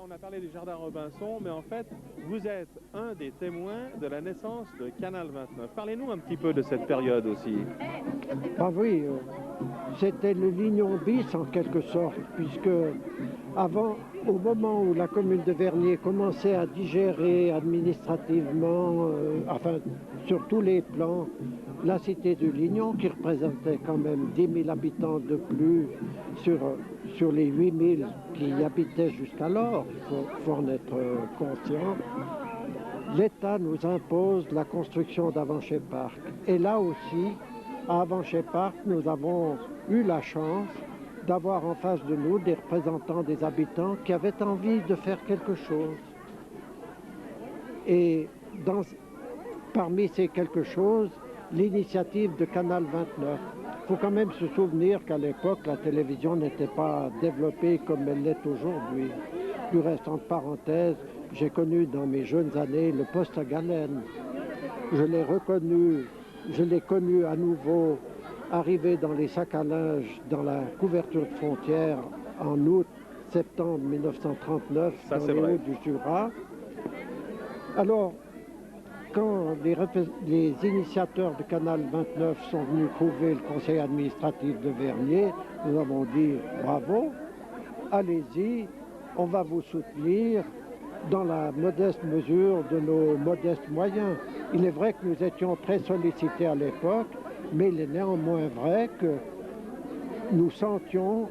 on a parlé du Jardin Robinson, mais en fait, vous êtes un des témoins de la naissance de Canal 29. Parlez-nous un petit peu de cette période aussi. Ah oui, c'était le Lignon bis en quelque sorte, puisque avant, au moment où la commune de Vernier commençait à digérer administrativement, enfin sur tous les plans, la cité du Lignon, qui représentait quand même 10 000 habitants de plus sur les 8 000 qui y habitaient jusqu'alors, il faut en être conscient, l'État nous impose la construction d'Avancher Park. Et là aussi, à Avancher Park, nous avons eu la chance d'avoir en face de nous des représentants des habitants qui avaient envie de faire quelque chose. Et parmi ces quelque chose, l'initiative de Canal 29. Il faut quand même se souvenir qu'à l'époque, la télévision n'était pas développée comme elle l'est aujourd'hui. Du reste, entre parenthèses, j'ai connu dans mes jeunes années le poste à galène. Je l'ai connu à nouveau arriver dans les sacs à linge, dans la couverture de frontières en août-septembre 1939, Ça, dans les vrai. Hauts du Jura. Alors, quand les initiateurs de Canal 29 sont venus trouver le conseil administratif de Vernier, nous avons dit bravo, allez-y, on va vous soutenir dans la modeste mesure de nos modestes moyens. Il est vrai que nous étions très sollicités à l'époque, mais il est néanmoins vrai que nous sentions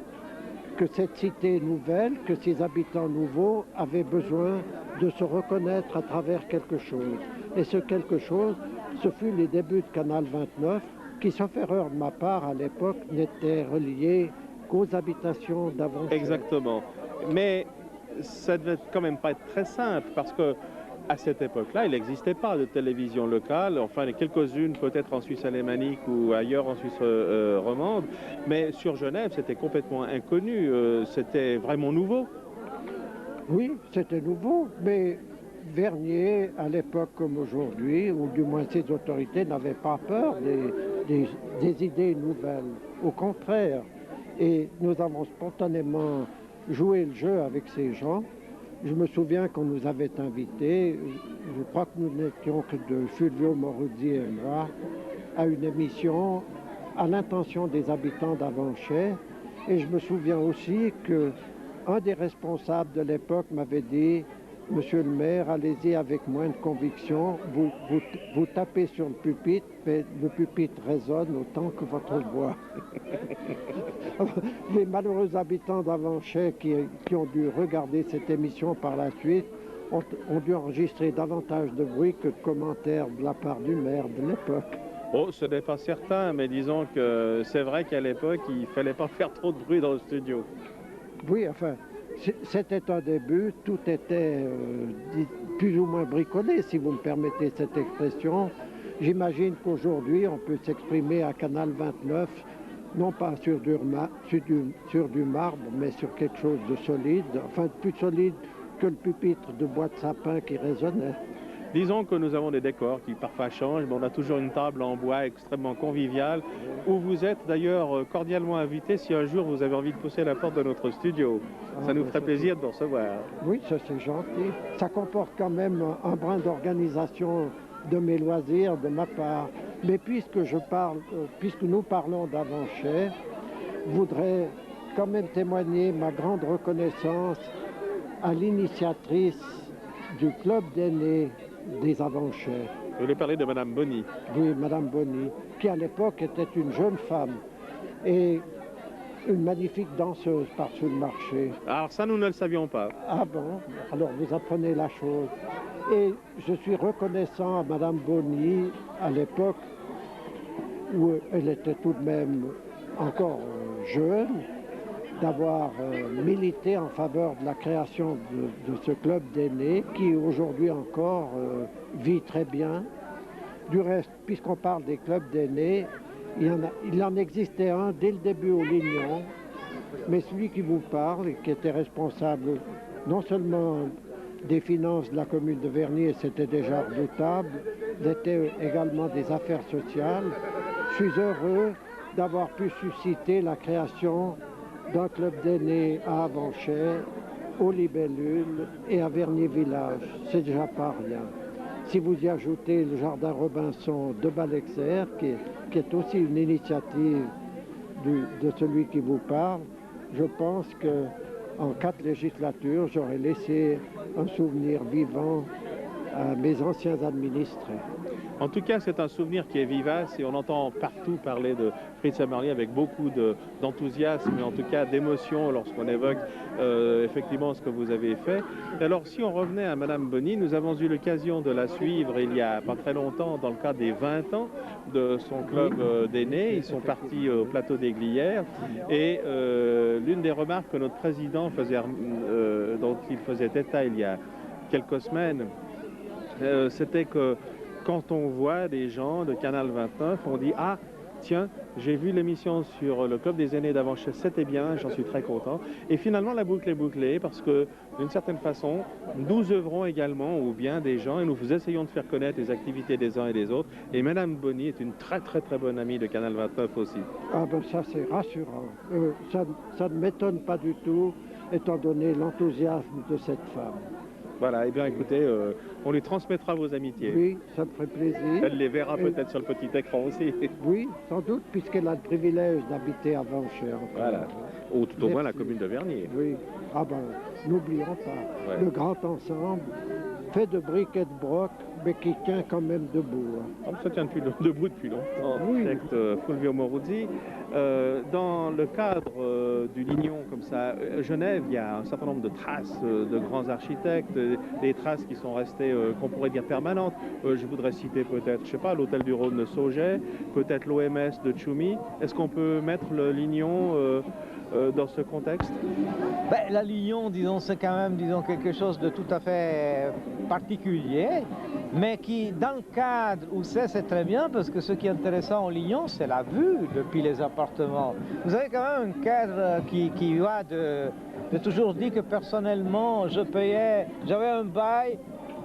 que cette cité nouvelle, que ces habitants nouveaux avaient besoin de se reconnaître à travers quelque chose. Et ce quelque chose, ce fut les débuts de Canal 29, qui, sauf erreur de ma part, à l'époque, n'était relié qu'aux habitations d'Avancher. Exactement. Mais ça devait quand même pas être très simple, parce que à cette époque-là, il n'existait pas de télévision locale, enfin quelques-unes peut-être en Suisse alémanique ou ailleurs en Suisse romande, mais sur Genève, c'était complètement inconnu, c'était vraiment nouveau. Oui, c'était nouveau, mais Vernier, à l'époque comme aujourd'hui, ou du moins ses autorités, n'avaient pas peur des idées nouvelles. Au contraire, et nous avons spontanément joué le jeu avec ces gens. Je me souviens qu'on nous avait invités, je crois que nous n'étions que de Fulvio Moruzzi et moi, à une émission à l'intention des habitants d'Avancher. Et je me souviens aussi qu'un des responsables de l'époque m'avait dit « Monsieur le maire, allez-y avec moins de conviction, vous tapez sur le pupitre, mais le pupitre résonne autant que votre voix. » Les malheureux habitants d'Avancher qui ont dû regarder cette émission par la suite ont dû enregistrer davantage de bruit que de commentaires de la part du maire de l'époque. Oh, ce n'est pas certain, mais disons que c'est vrai qu'à l'époque, il ne fallait pas faire trop de bruit dans le studio. Oui, enfin, c'était un début, tout était plus ou moins bricolé, si vous me permettez cette expression. J'imagine qu'aujourd'hui, on peut s'exprimer à Canal 29, non pas sur du marbre, mais sur quelque chose de solide, enfin plus solide que le pupitre de bois de sapin qui résonnait. Disons que nous avons des décors qui parfois changent, mais on a toujours une table en bois extrêmement conviviale, où vous êtes d'ailleurs cordialement invité si un jour vous avez envie de pousser la porte de notre studio. Ça nous ferait plaisir de vous recevoir. Oui, ça c'est gentil. Ça comporte quand même un brin d'organisation de mes loisirs, de ma part. Mais puisque nous parlons d'Avancher, je voudrais quand même témoigner ma grande reconnaissance à l'initiatrice du club d'aînés des Avanchers. Vous voulez parler de Madame Bonny? Oui, Madame Bonny, qui à l'époque était une jeune femme et une magnifique danseuse par-dessus le marché. Alors ça, nous ne le savions pas. Ah bon? Alors vous apprenez la chose. Et je suis reconnaissant à Madame Bonny, à l'époque où elle était tout de même encore jeune, d'avoir milité en faveur de la création de ce club d'aînés qui aujourd'hui encore vit très bien. Du reste, puisqu'on parle des clubs d'aînés, il en existait un dès le début au Lignon, mais celui qui vous parle et qui était responsable non seulement des finances de la commune de Vernier, c'était déjà redoutable, était également des affaires sociales. Je suis heureux d'avoir pu susciter la création d'un club d'aînés à Avancher aux Libellules et à Vernier Village. C'est déjà pas rien. Si vous y ajoutez le jardin Robinson de Balexer, qui est aussi une initiative de celui qui vous parle, je pense qu'en 4 législatures, j'aurais laissé un souvenir vivant à mes anciens administrés. En tout cas, c'est un souvenir qui est vivace et on entend partout parler de Fritz Hamerly avec beaucoup d'enthousiasme et en tout cas d'émotion lorsqu'on évoque effectivement ce que vous avez fait. Alors, si on revenait à Madame Bonny, nous avons eu l'occasion de la suivre il y a pas très longtemps dans le cadre des 20 ans de son club d'aînés. Ils sont partis au plateau des Glières et l'une des remarques que notre président faisait, dont il faisait état il y a quelques semaines, c'était que quand on voit des gens de Canal 29, on dit « Ah, tiens, j'ai vu l'émission sur le club des aînés d'avant, c'était bien, j'en suis très content. » Et finalement, la boucle est bouclée parce que, d'une certaine façon, nous œuvrons également au bien des gens et nous essayons de faire connaître les activités des uns et des autres. Et Madame Bonny est une très bonne amie de Canal 29 aussi. Ah ben ça, c'est rassurant. Ça ne m'étonne pas du tout, étant donné l'enthousiasme de cette femme. Voilà, et bien écoutez, on lui transmettra vos amitiés. Oui, ça me ferait plaisir. Elle les verra peut-être sur le petit écran aussi. Oui, sans doute, puisqu'elle a le privilège d'habiter à Vanchères. Voilà, ou tout au moins la commune de Vernier. Oui, ah ben, n'oublions pas, Ouais. le grand ensemble, fait de briques et de broc, mais qui tient quand même debout. Ça tient debout depuis longtemps, Oui. avec Fulvio Moruzzi. Dans le cadre du Lignon, comme ça, Genève, il y a un certain nombre de traces de grands architectes, des traces qui sont restées, qu'on pourrait dire permanentes. Je voudrais citer peut-être, je sais pas, l'Hôtel du Rhône de Sauget, peut-être l'OMS de Tchoumi. Est-ce qu'on peut mettre le Lignon dans ce contexte? Ben, la Lignon, disons, c'est quand même, disons, quelque chose de tout à fait particulier, mais qui, dans le cadre où c'est très bien, parce que ce qui est intéressant en Lignon, c'est la vue depuis les appartements. Vous avez quand même un cadre qui va de toujours dire que personnellement, j'avais un bail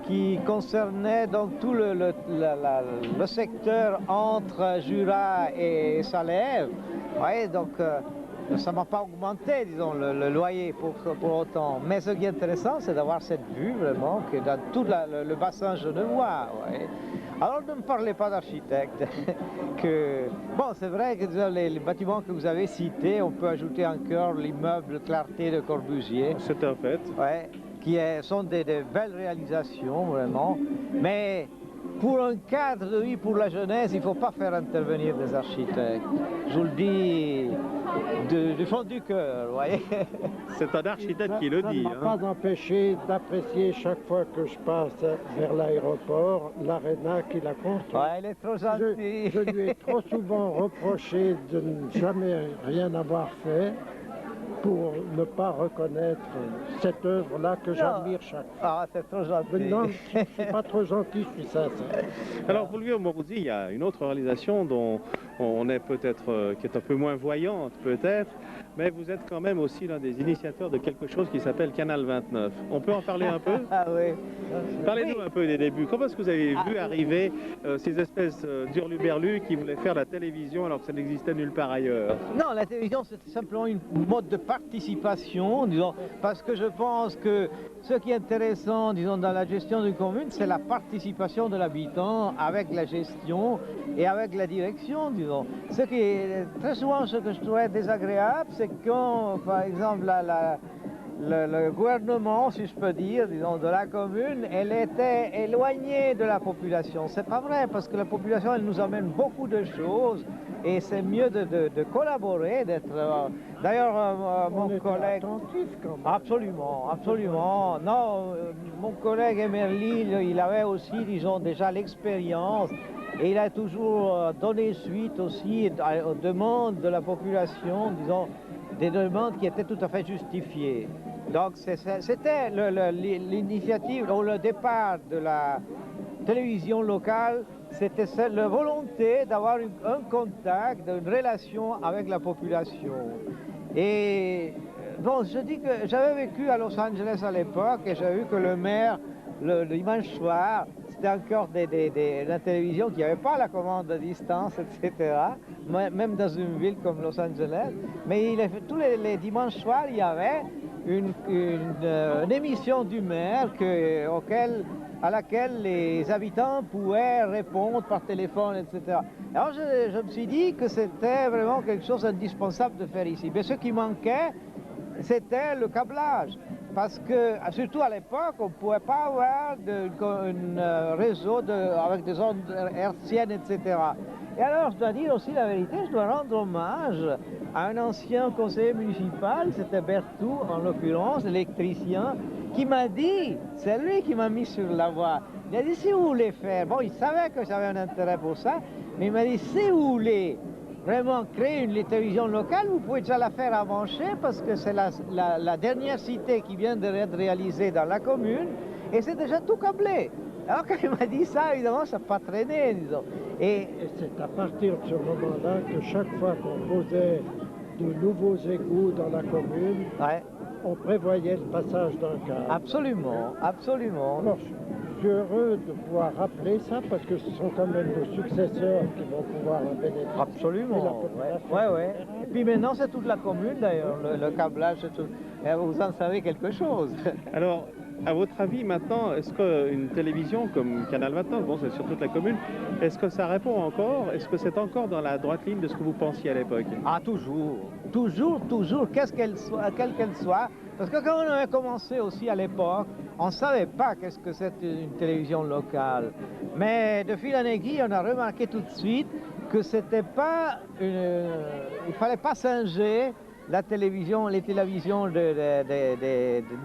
qui concernait donc tout le secteur entre Jura et Salève. Vous voyez, donc ça ne m'a pas augmenté, disons, le loyer pour autant. Mais ce qui est intéressant, c'est d'avoir cette vue vraiment que dans tout le bassin genevois. Ouais. Alors ne me parlez pas d'architecte. Bon, c'est vrai que les bâtiments que vous avez cités, on peut ajouter encore l'immeuble Clarté de Corbusier. C'est un fait. Ouais, sont des belles réalisations, vraiment. Mais pour un cadre de vie pour la jeunesse, il ne faut pas faire intervenir des architectes. Je vous le dis du fond du cœur, vous voyez. C'est un architecte qui le dit. Ça ne m'a pas empêché d'apprécier chaque fois que je passe vers l'aéroport l'Arena qu'il a construit. Ouais, il est trop gentil. Je lui ai trop souvent reproché de ne jamais rien avoir fait pour ne pas reconnaître cette œuvre-là que j'admire chaque fois. Ah, c'est trop gentil. Non, je ne suis pas trop gentil, je suis sincère. Alors, Fulvio Moruzzi, il y a une autre réalisation dont on est peut-être, qui est un peu moins voyante peut-être, mais vous êtes quand même aussi l'un des initiateurs de quelque chose qui s'appelle Canal 29. On peut en parler un peu? Ah oui. Parlez-nous un peu des débuts. Comment est-ce que vous avez vu arriver ces espèces d'hurluberlus qui voulaient faire la télévision alors que ça n'existait nulle part ailleurs? Non, la télévision, c'était simplement une mode de participation, disons, parce que je pense que ce qui est intéressant, disons, dans la gestion d'une commune, c'est la participation de l'habitant avec la gestion et avec la direction, disons. Ce qui est très souvent ce que je trouvais désagréable, c'est quand, par exemple, le gouvernement, si je peux dire, disons, de la commune, elle était éloignée de la population. C'est pas vrai, parce que la population, elle nous amène beaucoup de choses, et c'est mieux de collaborer, d'être... D'ailleurs, mon collègue... Attentif quand même. Absolument, absolument. Non, mon collègue Emerly, il avait aussi, disons, déjà l'expérience, et il a toujours donné suite aussi aux demandes de la population, disons, des demandes qui étaient tout à fait justifiées. Donc c'était l'initiative, ou le départ de la télévision locale, c'était la volonté d'avoir un contact, une relation avec la population. Et bon, je dis que j'avais vécu à Los Angeles à l'époque et j'ai vu que le maire, le dimanche soir, c'était encore la télévision qui n'avait pas la commande à distance, etc. Même dans une ville comme Los Angeles. Mais tous les dimanches soirs, il y avait une émission du maire à laquelle les habitants pouvaient répondre par téléphone, etc. Alors je me suis dit que c'était vraiment quelque chose d'indispensable de faire ici. Mais ce qui manquait, c'était le câblage. Parce que, surtout à l'époque, on ne pouvait pas avoir un réseau avec des ondes hertziennes, etc. Et alors, je dois dire aussi la vérité, je dois rendre hommage à un ancien conseiller municipal, c'était Berthoud en l'occurrence, l'électricien, qui m'a dit, c'est lui qui m'a mis sur la voie, il a dit si vous voulez faire, bon il savait que j'avais un intérêt pour ça, mais il m'a dit si vous voulez vraiment créer une télévision locale, vous pouvez déjà la faire à Manchais parce que c'est la dernière cité qui vient d'être réalisée dans la commune et c'est déjà tout câblé. Alors quand il m'a dit ça, évidemment, ça n'a pas traîné, disons. Et c'est à partir de ce moment-là que chaque fois qu'on posait de nouveaux égouts dans la commune, ouais, on prévoyait le passage d'un câble. Absolument, absolument. Alors, je suis heureux de pouvoir rappeler ça parce que ce sont quand même nos successeurs qui vont pouvoir en bénéficier. Absolument, ouais. Et puis maintenant, c'est toute la commune d'ailleurs, le câblage, c'est tout. Et vous en savez quelque chose. Alors, à votre avis, maintenant, est-ce qu'une télévision comme Canal 29, bon, c'est sur toute la commune, est-ce que ça répond encore? Est-ce que c'est encore dans la droite ligne de ce que vous pensiez à l'époque? Ah, toujours, quelle qu'elle soit. Parce que quand on avait commencé aussi à l'époque, on ne savait pas qu'est-ce que c'était une télévision locale. Mais de fil en aiguille, on a remarqué tout de suite que c'était pas il ne fallait pas singer la télévision, les télévisions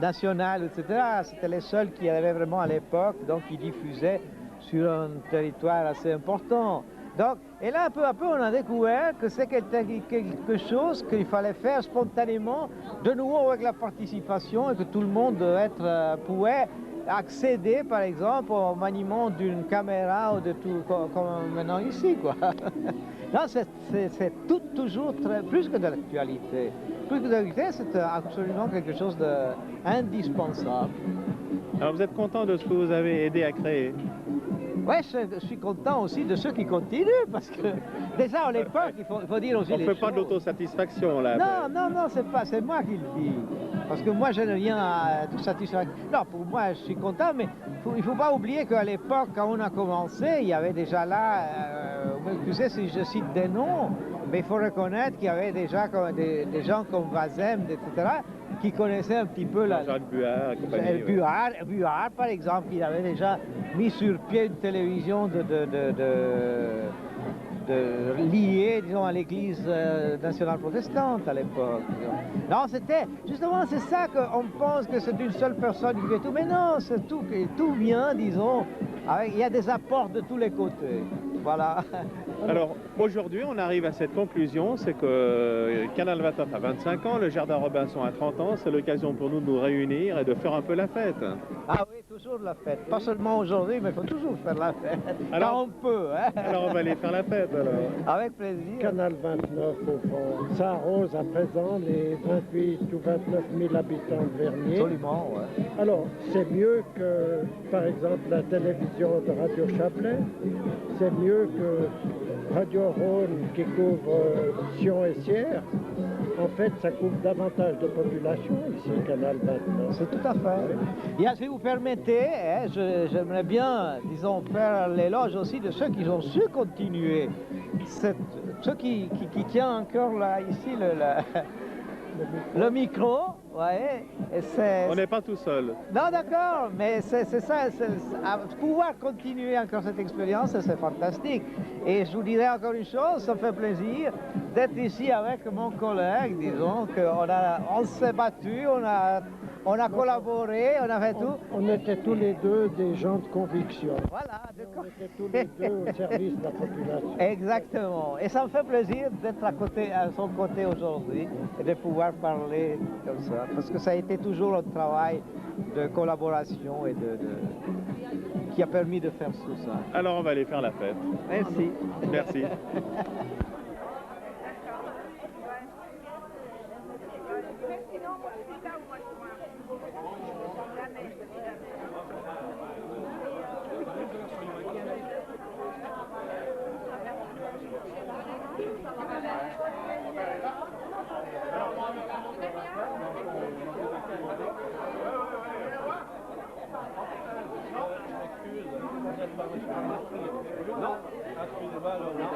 nationales, etc. C'était les seuls qui avaient vraiment à l'époque, donc qui diffusaient sur un territoire assez important. Donc, et là, peu à peu, on a découvert que c'est quelque chose qu'il fallait faire spontanément, de nouveau avec la participation, et que tout le monde pouvait accéder, par exemple, au maniement d'une caméra ou de tout, comme maintenant ici, quoi. Non, c'est toujours plus que de l'actualité. Plus que de l'actualité, c'est absolument quelque chose d'indispensable. Alors, vous êtes content de ce que vous avez aidé à créer? Oui, je suis content aussi de ceux qui continuent, parce que déjà à l'époque, il faut dire aussi on ne fait pas de l'autosatisfaction là. Non, c'est moi qui le dis. Parce que moi, je n'ai rien à satisfaire. Non, pour moi, je suis content, mais il ne faut pas oublier qu'à l'époque, quand on a commencé, il y avait déjà là, excusez si je cite des noms, mais il faut reconnaître qu'il y avait déjà des gens comme Vazem, etc., qui connaissaient un petit peu Jacques Buard, Buard, par exemple, il avait déjà mis sur pied une télévision liée, disons, à l'église nationale protestante à l'époque. Non, justement, c'est ça qu'on pense que c'est une seule personne qui fait tout, mais non, c'est tout vient, disons, il y a des apports de tous les côtés. Voilà. Alors, aujourd'hui, on arrive à cette conclusion, c'est que Canal 29 a 25 ans, le Jardin Robinson a 30 ans, c'est l'occasion pour nous de nous réunir et de faire un peu la fête. Ah oui, toujours la fête. Pas seulement aujourd'hui, mais il faut toujours faire la fête. Alors, quand on peut. Hein. Alors, on va aller faire la fête, alors. Avec plaisir. Canal 29, au fond, ça arrose à présent les 28 ou 29 000 habitants de Vernier. Absolument, ouais. Alors, c'est mieux que, par exemple, la télévision de Radio Chablais, c'est mieux que Radio Rhône qui couvre Sion et Sierre. En fait, ça couvre davantage de population ici, Canal 29. C'est tout à fait. Et si vous permettez, hein, j'aimerais bien, disons, faire l'éloge aussi de ceux qui ont su continuer. Ceux qui tiennent encore là, ici, le micro, ouais, on n'est pas tout seul. Non, d'accord, mais c'est ça, pouvoir continuer encore cette expérience, c'est fantastique. Et je vous dirais encore une chose, ça me fait plaisir d'être ici avec mon collègue, disons, on s'est battu, on a collaboré, on a fait tout. On était tous les deux des gens de conviction. Voilà, on était tous les deux au service de la population. Exactement. Et ça me fait plaisir d'être à son côté aujourd'hui et de pouvoir parler comme ça. Parce que ça a été toujours un travail de collaboration et qui a permis de faire tout ça. Alors on va aller faire la fête. Merci. Merci. Non, excusez-moi, alors, non.